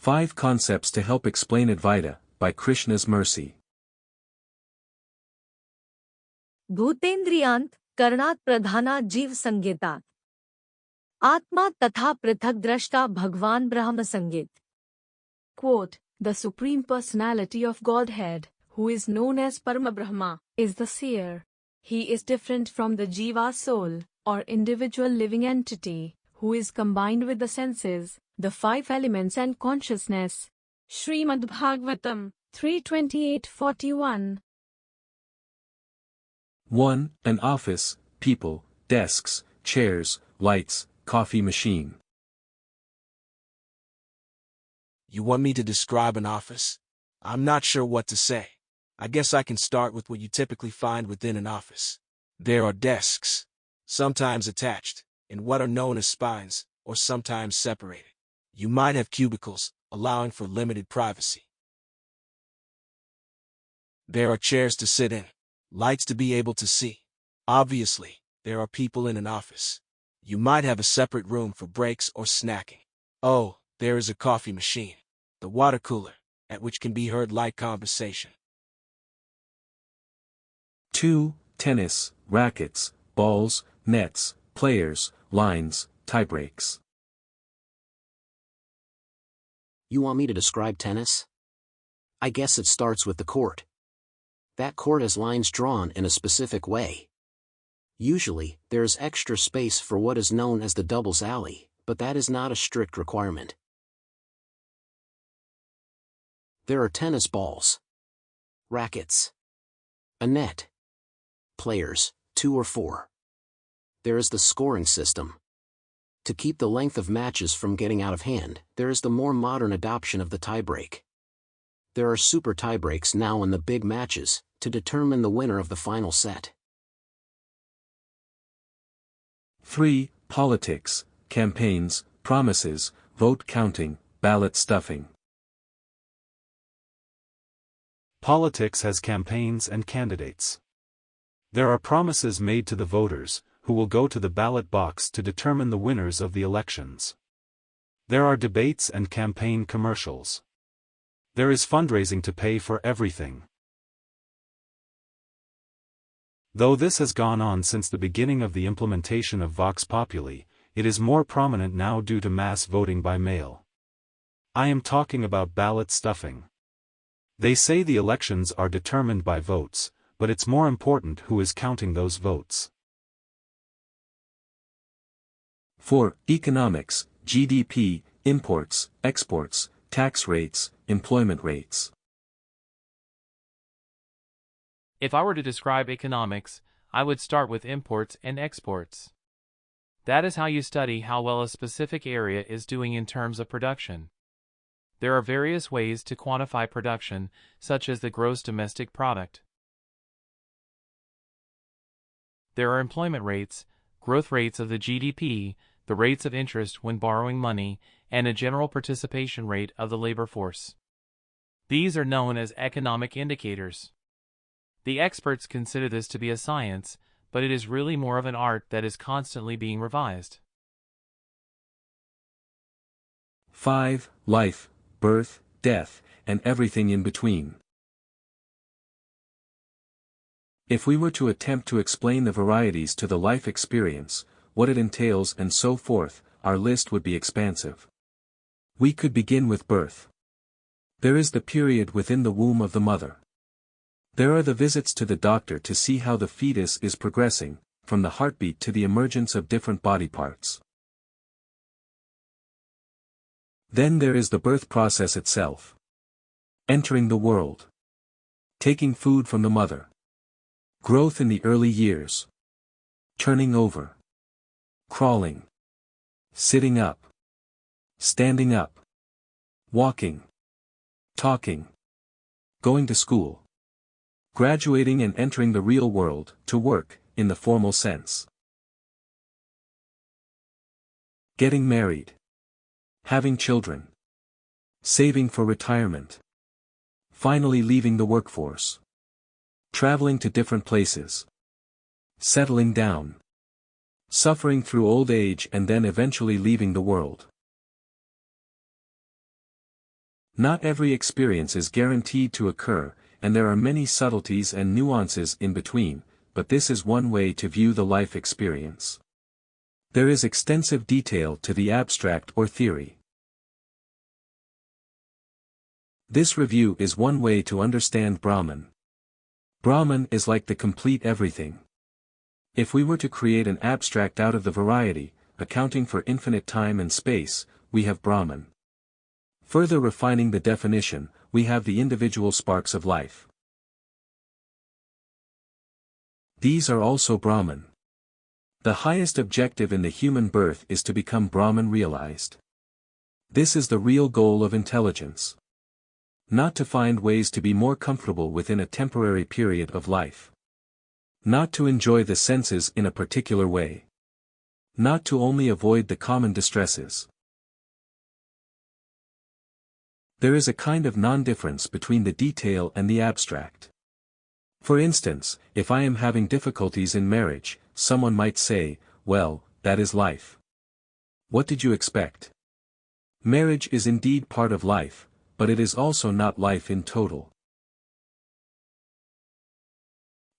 5 Concepts to Help Explain Advaita, by Krishna's Mercy. भूतेन्द्रियांत करणात प्रधाना जीव संगीतात आत्मा तथा पृथक द्रष्टा भगवान ब्रह्म संगीत. Quote, the Supreme Personality of Godhead, who is known as Parambrahma, is the seer. He is different from the jiva soul, or individual living entity, who is combined with the senses, the 5 elements and consciousness. Shrimad Bhagavatam, 3:28-41. 1. An office, people, desks, chairs, lights, coffee machine. You want me to describe an office? I'm not sure what to say. I guess I can start with what you typically find within an office. There are desks, sometimes attached, in what are known as spines, or sometimes separated. You might have cubicles, allowing for limited privacy. There are chairs to sit in, lights to be able to see. Obviously, there are people in an office. You might have a separate room for breaks or snacking. Oh, there is a coffee machine, the water cooler, at which can be heard light conversation. 2. Tennis, rackets, balls, nets, players, lines, tiebreaks. You want me to describe tennis? I guess it starts with the court. That court has lines drawn in a specific way. Usually, there is extra space for what is known as the doubles alley, but that is not a strict requirement. There are tennis balls, rackets, a net, players, 2 or 4. There is the scoring system. To keep the length of matches from getting out of hand, there is the more modern adoption of the tiebreak. There are super tiebreaks now in the big matches, to determine the winner of the final set. 3. Politics, campaigns, promises, vote counting, ballot stuffing. Politics has campaigns and candidates. There are promises made to the voters, who will go to the ballot box to determine the winners of the elections. There are debates and campaign commercials. There is fundraising to pay for everything. Though this has gone on since the beginning of the implementation of Vox Populi, it is more prominent now due to mass voting by mail. I am talking about ballot stuffing. They say the elections are determined by votes, but it's more important who is counting those votes. 4. Economics, GDP, imports, exports, tax rates, employment rates. If I were to describe economics, I would start with imports and exports. That is how you study how well a specific area is doing in terms of production. There are various ways to quantify production, such as the gross domestic product. There are employment rates, growth rates of the GDP, the rates of interest when borrowing money, and a general participation rate of the labor force. These are known as economic indicators. The experts consider this to be a science, but it is really more of an art that is constantly being revised. 5. Life, birth, death, and everything in between. If we were to attempt to explain the varieties to the life experience, what it entails and so forth, our list would be expansive. We could begin with birth. There is the period within the womb of the mother. There are the visits to the doctor to see how the fetus is progressing, from the heartbeat to the emergence of different body parts. Then there is the birth process itself. Entering the world. Taking food from the mother. Growth in the early years. Turning over. Crawling. Sitting up. Standing up. Walking. Talking. Going to school. Graduating and entering the real world, to work, in the formal sense. Getting married. Having children. Saving for retirement. Finally leaving the workforce. Traveling to different places. Settling down. Suffering through old age and then eventually leaving the world. Not every experience is guaranteed to occur, and there are many subtleties and nuances in between, but this is one way to view the life experience. There is extensive detail to the abstract or theory. This review is one way to understand Brahman. Brahman is like the complete everything. If we were to create an abstract out of the variety, accounting for infinite time and space, we have Brahman. Further refining the definition, we have the individual sparks of life. These are also Brahman. The highest objective in the human birth is to become Brahman realized. This is the real goal of intelligence. Not to find ways to be more comfortable within a temporary period of life. Not to enjoy the senses in a particular way. Not to only avoid the common distresses. There is a kind of non-difference between the detail and the abstract. For instance, if I am having difficulties in marriage, someone might say, well, that is life. What did you expect? Marriage is indeed part of life, but it is also not life in total.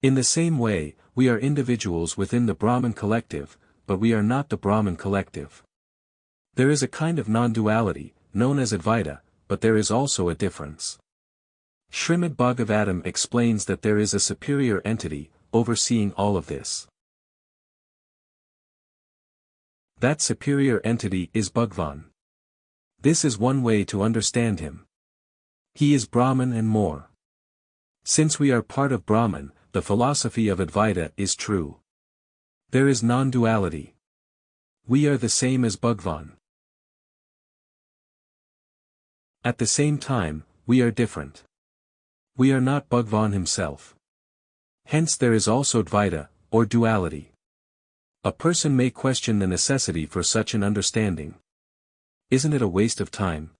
In the same way, we are individuals within the Brahman collective, but we are not the Brahman collective. There is a kind of non-duality, known as Advaita, but there is also a difference. Shrimad Bhagavatam explains that there is a superior entity, overseeing all of this. That superior entity is Bhagavan. This is one way to understand him. He is Brahman and more. Since we are part of Brahman, the philosophy of Advaita is true. There is non-duality. We are the same as Bhagavan. At the same time, we are different. We are not Bhagavan himself. Hence there is also Advaita, or duality. A person may question the necessity for such an understanding. Isn't it a waste of time?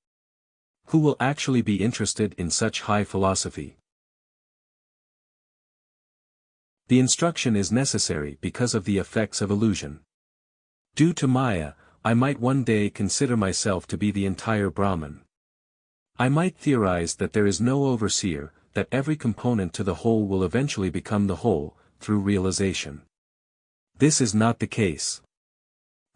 Who will actually be interested in such high philosophy? The instruction is necessary because of the effects of illusion. Due to Maya, I might one day consider myself to be the entire Brahman. I might theorize that there is no overseer, that every component to the whole will eventually become the whole, through realization. This is not the case.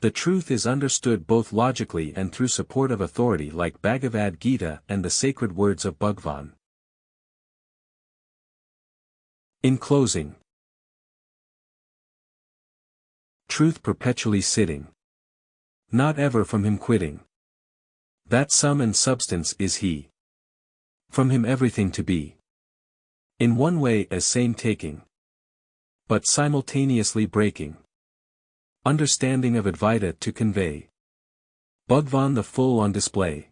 The truth is understood both logically and through support of authority like Bhagavad-gita and the sacred words of Bhagavan. In closing, truth perpetually sitting. Not ever from him quitting. That sum and substance is he. From him everything to be. In one way as same taking. But simultaneously breaking. Understanding of Advaita to convey. Bhagavan the full on display.